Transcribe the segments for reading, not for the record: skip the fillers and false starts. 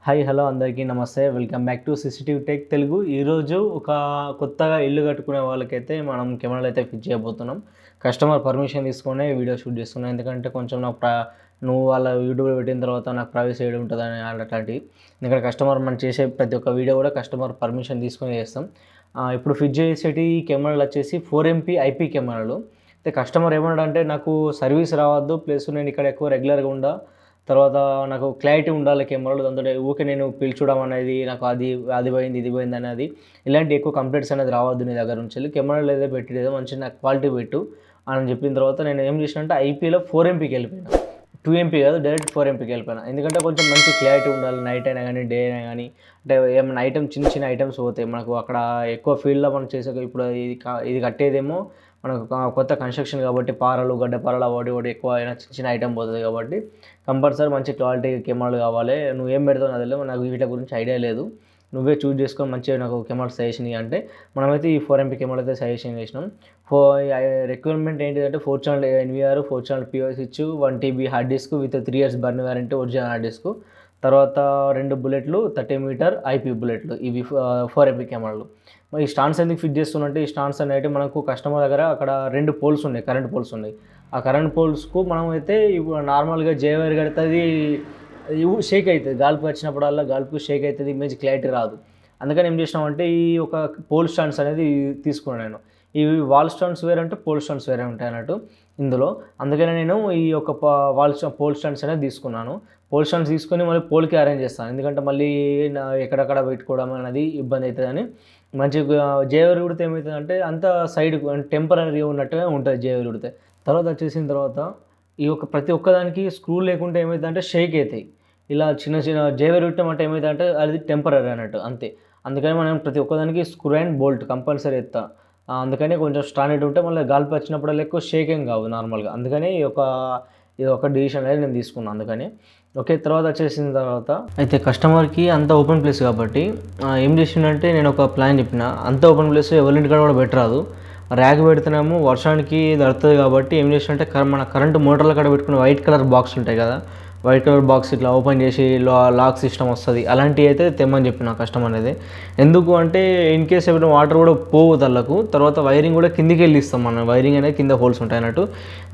Hi hello అందరికీ నమస్తే. Welcome back to CCTV tech Telugu. ఈరోజు ఒక కొత్తగా ఇల్లు కట్టుకునే వాళ్ళకైతే మనం కెమెరాలు అయితే ఫిట్ చేయబోతున్నాం. కస్టమర్ పర్మిషన్ తీసుకునే వీడియో షూట్ చేస్తున్నాం. ఎందుకంటే కొంచెం నాకు నువ్వు వాళ్ళ యూట్యూబ్లో పెట్టిన తర్వాత నాకు ప్రైవసీ ఏడు ఉంటుందని అలాంటివి. ఎందుకంటే కస్టమర్ మనం చేసే ప్రతి ఒక్క వీడియో కూడా కస్టమర్ పర్మిషన్ తీసుకొని చేస్తాం. ఇప్పుడు ఫిట్ చేసేటి కెమెరాలు వచ్చేసి 4MP IP కెమెరాలు. అయితే కస్టమర్ ఏమన్నాడంటే నాకు సర్వీస్ రావద్దు, ప్లస్ నేను ఇక్కడ ఎక్కువ రెగ్యులర్గా ఉండా, తర్వాత నాకు క్లారిటీ ఉండాలి కెమెరాలో, దాంతో ఊకే నేను పిలుచడం అనేది నాకు అది పోయింది ఇది పోయింది అనేది ఇలాంటి ఎక్కువ కంప్లైంట్స్ అనేది రావద్దు నీ దగ్గర నుంచి వెళ్ళి కెమెరాలు ఏదో పెట్టేదో మంచి నాకు క్వాలిటీ పెట్టు అని చెప్పిన తర్వాత నేను ఏం చేసిన అంటే ఐపీలో 4MPకి వెళ్ళిపోయినా. 2MP కాదు, డైరెక్ట్ 4MPకి వెళ్ళిపోయినా. ఎందుకంటే కొంచెం మంచి క్లారిటీ ఉండాలి, నైట్ అయినా కానీ డే అయినా కానీ. అంటే ఏమైనా చిన్న చిన్న ఐటమ్స్ పోతాయి మనకు అక్కడ ఎక్కువ ఫీల్డ్లో మనం చేసే. ఇప్పుడు ఇది కట్టేదేమో మనకు కొత్త కన్స్ట్రక్షన్ కాబట్టి పారలు గడ్డపారలు ఒకటి ఎక్కువ అయినా చిన్న చిన్న ఐటమ్ పోతుంది కాబట్టి కంపల్సరీ మంచి క్వాలిటీ కెమెరాలు కావాలి. నువ్వు ఏం పెడతావు నాకు వీటి గురించి ఐడియా లేదు, నువ్వే చూస్ చేసుకొని మంచిగా నాకు కెమెరా సజెషన్ అంటే మనమైతే ఈ 4MP కెమెరా అయితే సజెషన్ చేసినాం. రిక్వైర్మెంట్ ఏంటిదంటే 4 channel NVR, 4 channel POS switch, 1TB hard disk with 3 years burn warranty original hard disk, తర్వాత 2 బుల్లెట్లు 30 మీటర్ IP బుల్లెట్లు. ఇవి 4MP కెమెరాలు. మరి ఈ స్టాండ్స్ ఎందుకు ఫిట్ చేస్తున్నట్టే, ఈ స్టాండ్స్ అనేవి మనకు కస్టమర్ దగ్గర అక్కడ 2 పోల్స్ ఉన్నాయి, కరెంట్ పోల్స్ ఉన్నాయి. ఆ కరెంట్ పోల్స్కు మనం అయితే ఇప్పుడు నార్మల్గా జేవైర్ కడుతుంది, షేక్ అవుతుంది, గాలికి వచ్చినప్పుడల్లా గాలికి షేక్ అవుతుంది, ఇమేజ్ క్లారిటీ రాదు. అందుకని ఏం చేసినామంటే ఈ ఒక పోల్ స్టాండ్స్ అనేది తీసుకున్నాను నేను. ఇవి వాల్ స్టాండ్స్ వేరే అంటే పోల్ స్టాండ్స్ వేరే ఉంటాయి అన్నట్టు ఇందులో. అందుకని నేను ఈ యొక్క పోల్ స్టాండ్స్ అనేది తీసుకున్నాను. పోల్ స్టాండ్స్ తీసుకొని మళ్ళీ పోల్కి అరేంజ్ చేస్తాను, ఎందుకంటే మళ్ళీ ఎక్కడెక్కడ పెట్టుకోవడం అనేది ఇబ్బంది అవుతుందని. మంచిగా జేవైర్ కుడితే ఏమవుతుందంటే అంత సైడ్ టెంపరీ ఉన్నట్టుగా ఉంటుంది జేవైర్ కుడితే. తర్వాత వచ్చేసిన తర్వాత ఈ యొక్క ప్రతి ఒక్కదానికి స్క్రూ లేకుంటే ఏమవుతుందంటే షేక్ అవుతాయి. ఇలా చిన్న చిన్న జేవైర్ కుట్టామంటే ఏమవుతుందంటే అది టెంపరీ అన్నట్టు అంతే. అందుకని మనం ప్రతి ఒక్కదానికి స్క్రూ అండ్ బోల్ట్ కంపల్సరీ ఎత్తా. అందుకని కొంచెం స్టాండర్డ్ ఉంటే మళ్ళీ గాలిపి వచ్చినప్పుడల్లా ఎక్కువ షేకింగ్ కావు నార్మల్గా. అందుకని ఇది ఒక డిసిషన్ అనేది నేను తీసుకున్నాను. అందుకని ఓకే. తర్వాత వచ్చేసిన తర్వాత అయితే కస్టమర్కి అంత ఓపెన్ ప్లేస్ కాబట్టి ఏం చేసిందంటే నేను ఒక ప్లాన్ చెప్పిన. అంత ఓపెన్ ప్లేస్ ఎవరింటికాడ కూడా పెట్టరాదు, ర్యాక్ పెడుతున్నాము వర్షానికి దడుతుంది కాబట్టి ఏం చేసినంటే మన కరెంటు మోటార్ల కాడ పెట్టుకునే వైట్ కలర్ బాక్స్ ఉంటాయి కదా, వైట్ కలర్ బాక్స్ ఇట్లా ఓపెన్ చేసి లాక్ సిస్టమ్ వస్తుంది, అలాంటివి అయితే తెమ్మని చెప్పిన కస్టమర్ అనేది. ఎందుకు అంటే ఇన్ కేస్ ఏమైనా వాటర్ కూడా పోవు తల్లకు, తర్వాత వైరింగ్ కూడా కిందికి వెళ్ళి ఇస్తాం మనం. వైరింగ్ అనేది కింద హోల్స్ ఉంటాయి అన్నట్టు.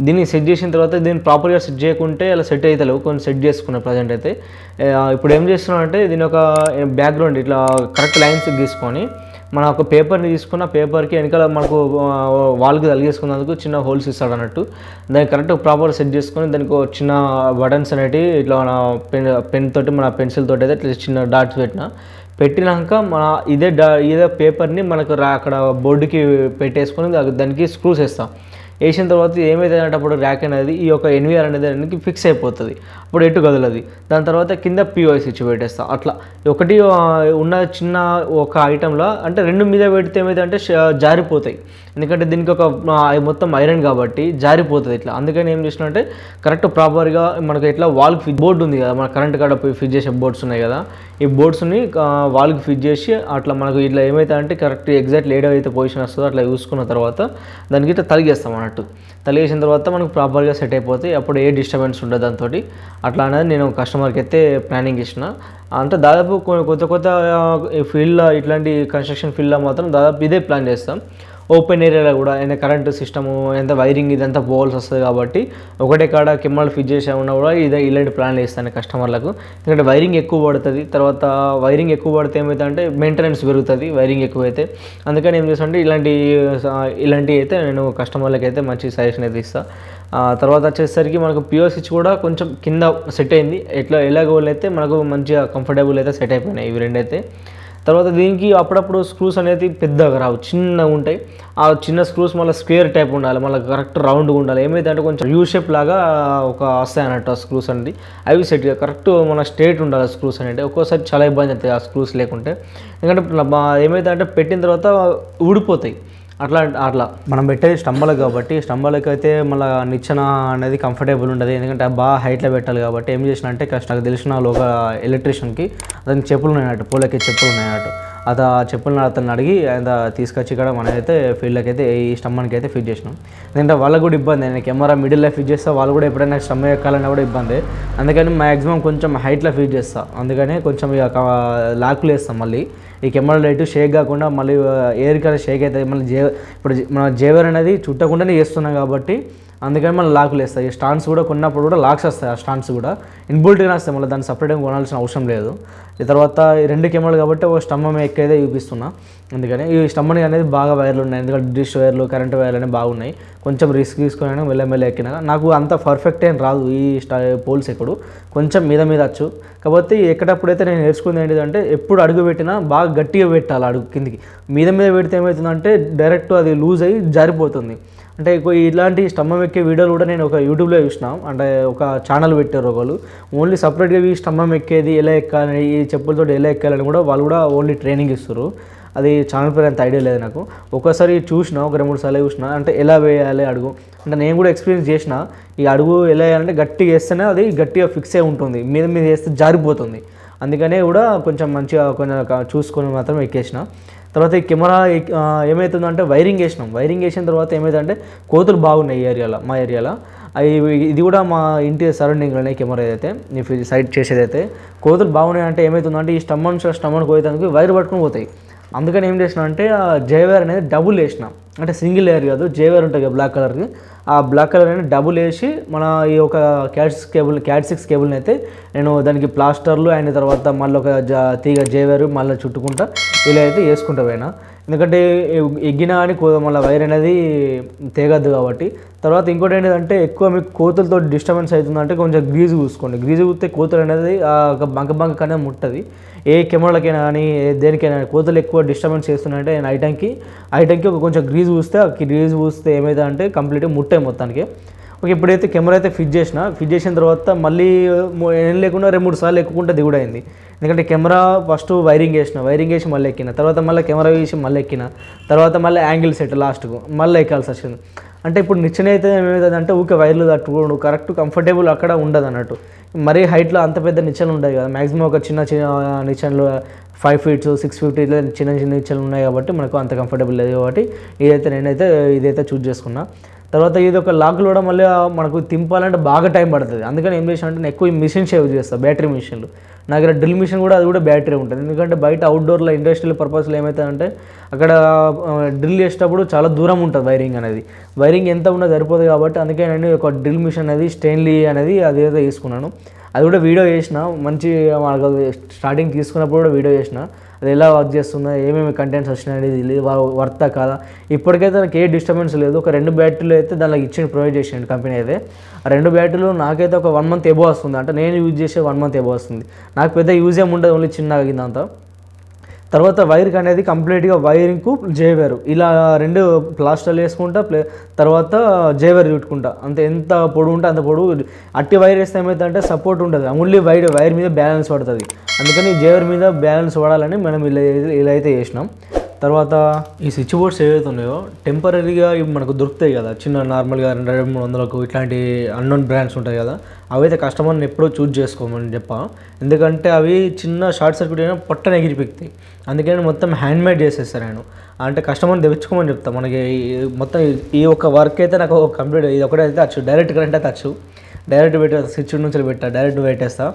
దీన్ని సెట్ చేసిన తర్వాత దీన్ని ప్రాపర్గా సెట్ చేయకుంటే అలా సెట్ అవుతలేవు, కొన్ని సెట్ చేసుకున్నాను ప్రజెంట్ అయితే. ఇప్పుడు ఏం చేస్తున్నాం అంటే దీని ఒక బ్యాక్గ్రౌండ్ ఇట్లా కరెక్ట్ లైన్స్ గీసుకొని మన ఒక పేపర్ని తీసుకున్న పేపర్కి వెనకాల మనకు వాల్కి తలిగేసుకున్నందుకు చిన్న హోల్స్ ఇస్తాడు అన్నట్టు. దాన్ని కరెక్ట్ ప్రాపర్ సెట్ చేసుకొని దానికి చిన్న బటన్స్ అనేటివి ఇట్లా మన పెన్ తోటి మన పెన్సిల్ తోటి అయితే ఇట్లా చిన్న డాట్స్ పెట్టినాక మన ఇదే పేపర్ని మనకు అక్కడ బోర్డుకి పెట్టేసుకొని దానికి స్క్రూస్ వేస్తాం. వేసిన తర్వాత ఏమైతే అంటే అప్పుడు ర్యాక్ అనేది ఈ యొక్క NVR అనేది దానికి ఫిక్స్ అయిపోతుంది, అప్పుడు ఎటు కదలది. దాని తర్వాత కింద POS స్విచ్ పెట్టేస్తాం. అట్లా ఒకటి ఉన్న చిన్న ఒక ఐటెంలో అంటే 2 మీద పెడితే ఏమైతే అంటే జారిపోతాయి, ఎందుకంటే దీనికి ఒక మొత్తం ఐరన్ కాబట్టి జారిపోతుంది ఇట్లా. అందుకని ఏం చేసినా అంటే కరెక్ట్ ప్రాపర్గా మనకు ఇట్లా వాల్కి బోర్డు ఉంది కదా, మన కరెంట్ కాడ ఫిట్ చేసే బోర్డ్స్ ఉన్నాయి కదా, ఈ బోర్డ్స్ని వాల్కి ఫిట్ చేసి అట్లా మనకు ఇట్లా ఏమైతే అంటే కరెక్ట్ ఎగ్జాక్ట్లీ ఏడైతే పొజిషన్ వస్తుందో అట్లా చూసుకున్న తర్వాత దానికి ఇట్లా తలిగేస్తాం అన్నట్టు. తలిగేసిన తర్వాత మనకు ప్రాపర్గా సెట్ అయిపోతాయి, అప్పుడు ఏ డిస్టర్బెన్స్ ఉండదు దాంతో. అట్లా అనేది నేను కస్టమర్కి అయితే ప్లానింగ్ ఇచ్చిన. అంటే దాదాపు కొత్త ఫీల్డ్లో ఇట్లాంటి కన్స్ట్రక్షన్ ఫీల్డ్లో మాత్రం దాదాపు ఇదే ప్లాన్ చేస్తాం. ఓపెన్ ఏరియాలో కూడా అయినా కరెంటు సిస్టము ఎంత వైరింగ్ ఇదంతా పోవాల్సి వస్తుంది కాబట్టి ఒకటే కాడ కెమెరాలు ఫిట్ చేసే ఉన్నా కూడా ఇలాంటి ప్లాన్లు ఇస్తాను కస్టమర్లకు. ఎందుకంటే వైరింగ్ ఎక్కువ పడుతుంది, తర్వాత వైరింగ్ ఎక్కువ పడితే ఏమవుతుంది అంటే మెయింటెనెన్స్ పెరుగుతుంది వైరింగ్ ఎక్కువైతే. అందుకని ఏం చేస్తానంటే ఇలాంటివి అయితే నేను కస్టమర్లకు అయితే మంచి సజెషన్ అయితే ఇస్తాను. తర్వాత వచ్చేసరికి మనకు POS స్విచ్ కూడా కొంచెం కింద సెట్ అయింది, ఎలాగోళ్ళు అయితే మనకు మంచిగా కంఫర్టబుల్ అయితే సెట్ అయిపోయినాయి ఇవి రెండైతే. తర్వాత దీనికి అప్పుడప్పుడు స్క్రూస్ అనేది పెద్దగా రావు, చిన్నగా ఉంటాయి. ఆ చిన్న స్క్రూస్ మళ్ళీ స్క్వేర్ టైప్ ఉండాలి, మళ్ళీ కరెక్ట్ రౌండ్గా ఉండాలి. ఏమైతే అంటే కొంచెం యూ షేప్ లాగా వస్తాయి అన్నట్టు ఆ స్క్రూస్ అనేది. అవి సెట్ కరెక్ట్ మన స్ట్రేట్ ఉండాలి స్క్రూస్ అనేది. ఒక్కోసారి చాలా ఇబ్బంది అవుతాయి ఆ స్క్రూస్ లేకుంటే, ఎందుకంటే ఏమైతే అంటే పెట్టిన తర్వాత ఊడిపోతాయి. అట్లా మనం పెట్టేది స్తంభాలకు కాబట్టి స్తంభాలకు అయితే మళ్ళీ నిచ్చెన అనేది కంఫర్టబుల్ ఉండదు, ఎందుకంటే బాగా హైట్లో పెట్టాలి కాబట్టి ఏం చేసిన అంటే నాకు తెలిసిన ఒక ఎలక్ట్రీషియన్కి అతనికి చెప్పులు ఉన్నాయన్నట్టు, పూలకి చెప్పులు ఉన్నాయన్నట్టు. అతన్ని అడిగి ఆయన తీసుకొచ్చి ఇక్కడ మనమైతే ఫీల్డ్కి అయితే ఈ స్టమ్మానికి అయితే ఫిట్ చేసినాం. ఎందుకంటే వాళ్ళకు కూడా ఇబ్బంది, నేను కెమెరా మిడిల్లో ఫిట్ చేస్తా, వాళ్ళు కూడా ఎప్పుడైనా స్టమ్ ఎక్కాలన్నా కూడా ఇబ్బంది. అందుకని మ్యాక్సిమం కొంచెం హైట్లో ఫిట్ చేస్తాను. అందుకని కొంచెం ఇక లాక్లు వేస్తాం. మళ్ళీ ఈ కెమెరా లైట్ షేక్ కాకుండా మళ్ళీ ఎయిర్ కన్నా షేక్ అవుతుంది. మళ్ళీ ఇప్పుడు మన జేవర్ అనేది చుట్టకుండానే చేస్తున్నాం కాబట్టి అందుకని మళ్ళీ లాకులు వేస్తాయి. ఈ స్టాండ్స్ కూడా కొన్నప్పుడు కూడా లాక్స్ వస్తాయి. ఆ స్టాండ్స్ కూడా ఇన్బుల్ట్గా వస్తాయి, మళ్ళీ దాన్ని సపరేట్గా కొనాల్సిన అవసరం లేదు. ఈ తర్వాత ఈ 2 కెమెరాలు కాబట్టి ఒక స్టమ్మం ఎక్కైతే చూపిస్తున్నా. అందుకని ఈ స్టమ్మని అనేది బాగా వైర్లు ఉన్నాయి, ఎందుకంటే డిష్ వైర్లు కరెంట్ వైర్లు అనేవి బాగున్నాయి. కొంచెం రిస్క్ తీసుకుని మెల్లమెల్ల ఎక్కినా నాకు అంత పర్ఫెక్ట్ ఏం రాదు ఈ పోల్స్ ఎక్కడు, కొంచెం మీద వచ్చు. కాకపోతే ఎక్కేటప్పుడైతే నేను నేర్చుకుంది ఏంటిదంటే ఎప్పుడు అడుగు పెట్టినా బాగా గట్టిగా పెట్టాలి. అడుగు కిందికి మీద పెడితే ఏమవుతుందంటే డైరెక్ట్ అది లూజ్ అయ్యి జారిపోతుంది. అంటే ఇలాంటి స్టమ్మం ఎక్కే వీడియోలు కూడా నేను ఒక యూట్యూబ్లో చూసిన. అంటే ఒక ఛానల్ పెట్టారు ఒకళ్ళు, ఓన్లీ సపరేట్గా ఈ స్టమ్మం ఎక్కేది ఎలా ఎక్కాలి, ఈ చెప్పులతో ఎలా ఎక్కాలని కూడా వాళ్ళు కూడా ఓన్లీ ట్రైనింగ్ ఇస్తారు. అది ఛానల్ పేరు అంత ఐడియా లేదు నాకు. ఒకసారి చూసిన, ఒక 2-3 సార్లు చూసిన. అంటే ఎలా వేయాలి అడుగు అంటే నేను కూడా ఎక్స్పీరియన్స్ చేసిన. ఈ అడుగు ఎలా వేయాలంటే గట్టిగా వేస్తేనే అది గట్టిగా ఫిక్స్ అయి ఉంటుంది, మీద వేస్తే జారిపోతుంది. అందుకనే కూడా కొంచెం మంచిగా చూసుకొని మాత్రం ఎక్కేసిన. తర్వాత ఈ కెమెరా ఏమవుతుందంటే వైరింగ్ వేసిన తర్వాత ఏమవుతుందంటే కోతులు బాగున్నాయి ఈ ఏరియాలో, మా ఏరియాలో. ఇది కూడా మా ఇంటి సరౌండింగ్లోనే కెమెరా ఏదైతే సైడ్ చేసేదైతే కోతులు బాగున్నాయి. అంటే ఏమవుతుందంటే ఈ స్టమ్మన్ పోయేదానికి వైర్ పట్టుకుని పోతాయి. అందుకని ఏం చేసిన అంటే జేవైర్ అనేది డబుల్ వేసిన, అంటే సింగిల్ లేయర్ కాదు, జేవైర్ ఉంటుంది బ్లాక్ కలర్కి, ఆ బ్లాక్ కలర్ అనేది డబుల్ వేసి మన ఈ ఒక క్యాట్ 6 కేబుల్ని అయితే నేను దానికి ప్లాస్టర్లు అయిన తర్వాత మళ్ళీ ఒక తీగ జేవైర్ మళ్ళీ చుట్టుకుంటా ఇలా అయితే వేసుకుంటా పోయినా. ఎందుకంటే ఎగ్గినా కానీ మళ్ళీ వైర్ అనేది తెగద్దు కాబట్టి. తర్వాత ఇంకోటి ఏంటంటే ఎక్కువ మీకు కోతులతో డిస్టర్బెన్స్ అవుతుందంటే కొంచెం గ్రీజు చూసుకోండి. గ్రీజు చూస్తే కోతులు అనేది బంక అనేది ముట్టది. ఏ కెమెరాలకైనా కానీ దేనికైనా కోతులు ఎక్కువ డిస్టర్బెన్స్ చేస్తున్నాయంటే నేను ఐటంకి ఒక కొంచెం గ్రీజు పూస్తే ఏమైతే అంటే కంప్లీట్గా ముట్టాయి మొత్తానికి. ఓకే, ఇప్పుడైతే కెమెరా అయితే ఫిట్ చేసిన తర్వాత మళ్ళీ ఏం లేకుండా 2-3 సార్లు ఎక్కుకుంటే దిగుడు అయింది. ఎందుకంటే కెమెరా ఫస్ట్ వైరింగ్ వేసి మళ్ళీ ఎక్కిన, తర్వాత మళ్ళీ కెమెరా వేసి మళ్ళీ ఎక్కిన, తర్వాత మళ్ళీ యాంగిల్ సెట్ లాస్ట్కు మళ్ళీ ఎక్కాల్సి వచ్చింది. అంటే ఇప్పుడు నిచ్చెన అయితే ఏమవుతుందంటే ఊకే వైర్లు తట్టుకోండు, కరెక్ట్ కంఫర్టబుల్ అక్కడ ఉండదు అన్నట్టు. మరీ హైట్లో అంత పెద్ద నిచ్చెనలు ఉంటాయి కదా, మ్యాక్సిమం ఒక చిన్న నిచ్చెనలు 5 feet 6 feet ఇట్లా చిన్న నిచ్చెనలు ఉన్నాయి కాబట్టి మనకు అంత కంఫర్టబుల్ లేదు. కాబట్టి ఇదైతే చూస్ చేసుకున్నా. తర్వాత ఇది ఒక లాక్లు కూడా మళ్ళీ మనకు తింపాలంటే బాగా టైం పడుతుంది. అందుకని ఏం చేసిన అంటే నేను ఎక్కువ మిషన్స్ యూజ్ చేస్తాను, బ్యాటరీ మిషన్లు. నా దగ్గర డ్రిల్ మిషన్ కూడా అది కూడా బ్యాటరీ ఉంటుంది. ఎందుకంటే బయట అవుట్డోర్లో ఇండస్ట్రియల్ పర్పస్లో ఏమవుతుందంటే అక్కడ డ్రిల్ చేసేటప్పుడు చాలా దూరం ఉంటుంది వైరింగ్ ఎంత ఉన్నా సరిపోతుంది. కాబట్టి అందుకే నేను ఒక డ్రిల్ మిషన్ అనేది స్టెయిన్లీ అనేది అదేదో తీసుకున్నాను. అది కూడా వీడియో చేసిన, మంచి స్టార్టింగ్ తీసుకున్నప్పుడు కూడా వీడియో చేసిన, అది ఎలా వర్క్ చేస్తుందో, ఏమేమి కంటెంట్స్ వచ్చినాయి, వర్తా కాదా. ఇప్పటికైతే నాకు ఏ డిస్టర్బెన్స్ లేదు. ఒక 2 బ్యాటరీలు అయితే దానికి ప్రొవైడ్ చేసిండు కంపెనీ అయితే. ఆ 2 బ్యాటరీలు నాకైతే ఒక 1 month ఎబో వస్తుంది. అంటే నేను యూజ్ చేసే 1 month ఎబో వస్తుంది. నాకు పెద్ద యూజ్ ఏమి ఉండదు, ఓన్లీ చిన్నగా అయిందంతా. తర్వాత వైర్కి అనేది కంప్లీట్గా వైరింగ్కు జేవైర్ ఇలా 2 ప్లాస్టర్లు వేసుకుంటా, తర్వాత జేవైర్ చుట్టుకుంటా. అంతే, ఎంత పొడవు ఉంటే అంత పొడవు. అట్టి వైర్ వేస్తే ఏమవుతుందంటే సపోర్ట్ ఉంటుంది, ఓన్లీ వైర్ మీద బ్యాలెన్స్ పడుతుంది. అందుకని జేవైర్ మీద బ్యాలెన్స్ పడాలని మనం ఇలా అయితే చేసినాం. తర్వాత ఈ స్విచ్ బోర్డ్స్ ఏవైతే ఉన్నాయో టెంపరీగా మనకు దొరుకుతాయి కదా, చిన్న నార్మల్గా 200-300 ఇట్లాంటి అన్నోన్ బ్రాండ్స్ ఉంటాయి కదా, అవైతే కస్టమర్ని ఎప్పుడో చూజ్ చేసుకోమని చెప్పాను. ఎందుకంటే అవి చిన్న షార్ట్ సర్క్యూట్ అయినా పట్టన ఎగిరిపెక్తాయి. అందుకని మొత్తం హ్యాండ్మేడ్ చేసేస్తాను నేను. అంటే కస్టమర్ని తెచ్చుకోమని చెప్తాను. మనకి మొత్తం ఈ ఒక వర్క్ అయితే నాకు కంప్లీట్, ఇది ఒకటైతే వచ్చు, డైరెక్ట్ కరెంట్ అయితే వచ్చు. డైరెక్ట్ స్విచ్ నుంచి డైరెక్ట్ పెట్టేస్తా.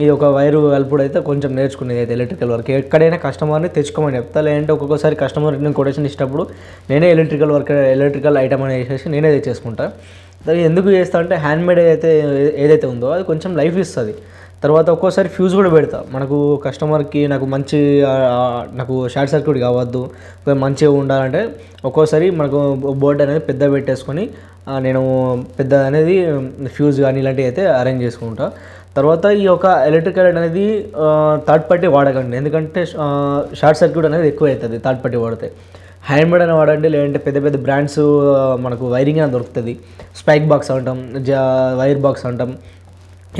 ఇది ఒక వైరు కలుపుడు అయితే కొంచెం నేర్చుకునేది అయితే ఎలక్ట్రికల్ వర్క్. ఎక్కడైనా కస్టమర్ని తెచ్చుకోమని చెప్తా. లేదంటే ఒక్కొక్కసారి కస్టమర్ నేను కొటేషన్ ఇచ్చినప్పుడు నేనే ఎలక్ట్రికల్ ఐటమ్ అని వేసేసి నేనే తెచ్చేసుకుంటా. ఎందుకు చేస్తా అంటే హ్యాండ్మేడ్ ఏదైతే ఉందో అది కొంచెం లైఫ్ ఇస్తుంది. తర్వాత ఒక్కోసారి ఫ్యూజ్ కూడా పెడతా. మనకు కస్టమర్కి నాకు షార్ట్ సర్క్యూట్ కావద్దు, మంచిగా ఉండాలంటే ఒక్కోసారి మనకు బోర్డు అనేది పెద్ద పెట్టేసుకొని నేను పెద్ద అనేది ఫ్యూజ్ కానీ ఇలాంటివి అయితే అరేంజ్ చేసుకుంటా. తర్వాత ఈ యొక్క ఎలక్ట్రికల్ అనేది థర్డ్ పార్టీ వాడకండి, ఎందుకంటే షార్ట్ సర్క్యూట్ అనేది ఎక్కువ అవుతుంది థర్డ్ పార్టీ వాడితే. హ్యాండ్మేడ్ అని వాడండి, లేదంటే పెద్ద పెద్ద బ్రాండ్స్ మనకు వైరింగ్ అని దొరుకుతుంది. స్పైక్ బాక్స్ అంటాం, వైర్ బాక్స్ అంటాం,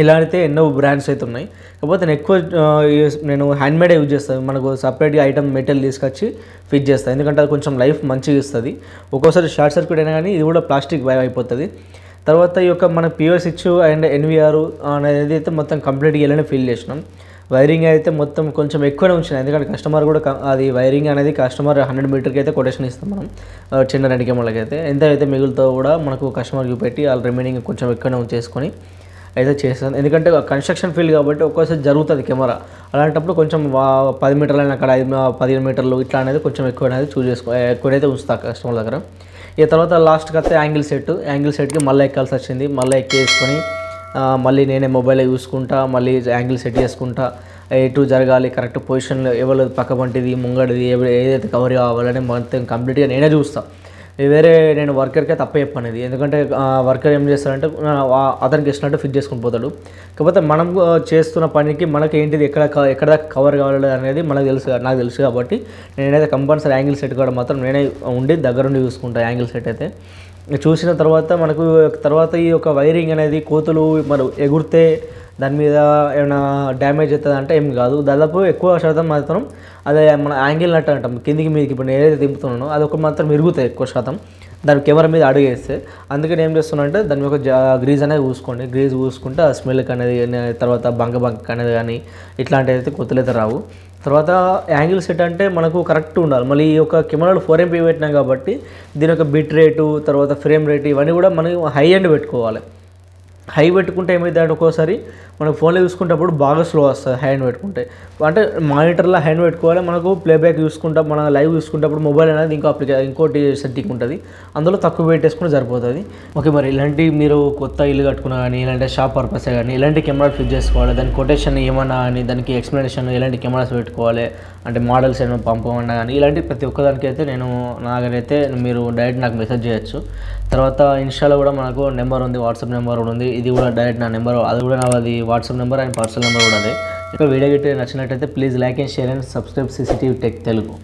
ఇలాంటితే ఎన్నో బ్రాండ్స్ అయితే ఉన్నాయి. కాకపోతే నేను హ్యాండ్మేడే యూజ్ చేస్తాను. మనకు సపరేట్గా ఐటమ్ మెటీరియల్ తీసుకొచ్చి ఫిట్ చేస్తాను, ఎందుకంటే అది కొంచెం లైఫ్ మంచిగా ఇస్తుంది. ఒక్కోసారి షార్ట్ సర్క్యూట్ అయినా కానీ ఇది కూడా ప్లాస్టిక్ అయిపోతుంది. తర్వాత ఈ యొక్క మన పిఓ స్విచ్ అండ్ ఎన్విఆర్ అనేది అయితే మొత్తం కంప్లీట్గా ఇలానే ఫిల్ చేసినాం. వైరింగ్ అయితే మొత్తం కొంచెం ఎక్కువనే ఉంచిన, ఎందుకంటే కస్టమర్ కూడా అది వైరింగ్ అనేది కస్టమర్ 100 మీటర్కి అయితే కొటేషన్ ఇస్తాం మనం చిన్న 2 కెమెరాలకి అయితే. ఎంత అయితే మిగులుతో కూడా మనకు కస్టమర్ చూపెట్టి వాళ్ళు రిమైనింగ్ కొంచెం ఎక్కువనే ఉంచేసుకొని అయితే చేస్తాను. ఎందుకంటే కన్స్ట్రక్షన్ ఫీల్డ్ కాబట్టి ఒక్కోసారి జరుగుతుంది కెమెరా, అలాంటప్పుడు కొంచెం 10 మీటర్లు అక్కడ 15 మీటర్లు ఇట్లా అనేది కొంచెం ఎక్కువ అనేది ఎక్కువైతే ఉంచుతా కస్టమర్ దగ్గర. ఇక తర్వాత లాస్ట్కి వస్తే యాంగిల్ సెట్కి మళ్ళీ ఎక్కాల్సి వచ్చింది. మళ్ళీ ఎక్కేసుకొని మళ్ళీ నేనే మొబైల్లో చూసుకుంటా, మళ్ళీ యాంగిల్ సెట్ చేసుకుంటా, ఎటు జరగాలి కరెక్ట్ పొజిషన్లో, ఎవరు పక్క పంటిది ముంగడిది ఏదైతే కవర్ కావాలని మొత్తం కంప్లీట్గా నేనే చూస్తాను. వేరే నేను వర్కర్కే తప్ప చెప్పనేది, ఎందుకంటే వర్కర్ ఏం చేస్తాడంటే అతనికి ఇచ్చినట్టు ఫిట్ చేసుకుని పోతాడు. కాకపోతే మనం చేస్తున్న పనికి మనకి ఏంటిది ఎక్కడ కవర్ కావాలి అనేది నాకు తెలుసు కాబట్టి నేనైతే కంపల్సరీ యాంగిల్ సెట్ కూడా మాత్రం నేనే ఉండి దగ్గరుండి చూసుకుంటాను. యాంగిల్ సెట్ అయితే చూసిన తర్వాత మనకు తర్వాత ఈ యొక్క వైరింగ్ అనేది కోతులు మరి ఎగురితే దాని మీద ఏమైనా డ్యామేజ్ అవుతుంది అంటే ఏం కాదు. దాదాపు ఎక్కువ శాతం మాత్రం అదే మన యాంగిల్ నట్ అంటాం, కిందికి మీదకి ఇప్పుడు నేను ఏదైతే దింపుతున్నానో అది ఒక మాత్రం ఇరుగుతాయి ఎక్కువ శాతం దాని కెమెరా మీద అడుగేస్తే. అందుకని ఏం చేస్తున్నా అంటే దాని యొక్క గ్రీజ్ అనేది చూసుకోండి, గ్రీజ్ చూసుకుంటే ఆ స్మెల్కి అనేది తర్వాత బంక అనేది కానీ ఇట్లాంటివి అయితే కొత్తలు అయితే రావు. తర్వాత యాంగిల్ సెట్ అంటే మనకు కరెక్ట్ ఉండాలి. మళ్ళీ ఈ యొక్క కెమెరాలో 4MP పెట్టినాం కాబట్టి దీని యొక్క బిట్ రేటు తర్వాత ఫ్రేమ్ రేటు ఇవన్నీ కూడా మనం హై ఎండ్ పెట్టుకోవాలి. హై పెట్టుకుంటే ఏమైందంటే ఒక్కోసారి మనకు ఫోన్లో చూసుకుంటప్పుడు బాగా స్లో వస్తుంది హ్యాండ్ పెట్టుకుంటే. అంటే మానిటర్లో హ్యాండ్ పెట్టుకోవాలి, మనకు ప్లేబ్యాక్ చూసుకుంటా మన లైవ్ చూసుకుంటప్పుడు మొబైల్ అనేది ఇంకోటి సెట్టింగ్ ఉంటుంది, అందులో తక్కువ పెట్టేసుకుంటే సరిపోతుంది. ఓకే, మరి ఇలాంటి మీరు కొత్త ఇల్లు కట్టుకున్నా కానీ ఇలాంటి షాప్ పర్పసే కానీ ఇలాంటి కెమెరాలు ఫిట్ చేసుకోవాలి, దాని కొటేషన్ ఏమన్నా అని దానికి ఎక్స్ప్లెనేషన్ ఎలాంటి కెమెరాస్ పెట్టుకోవాలి అంటే మోడల్స్ ఏమైనా పంపమన్నా కానీ ఇలాంటి ప్రతి ఒక్కదానికి అయితే నాకైతే మీరు డైరెక్ట్ నాకు మెసేజ్ చేయొచ్చు. తర్వాత ఇన్స్టాలో కూడా మనకు నెంబర్ ఉంది, వాట్సాప్ నెంబర్ కూడా ఉంది, ఇది కూడా డైరెక్ట్ నా నెంబర్, అది కూడా నాది WhatsApp number and personal number కూడా అదే. ఇంకా వీడియో గిట్ట నచ్చినట్టయితే please like and share and subscribe CCTV tech Telugu.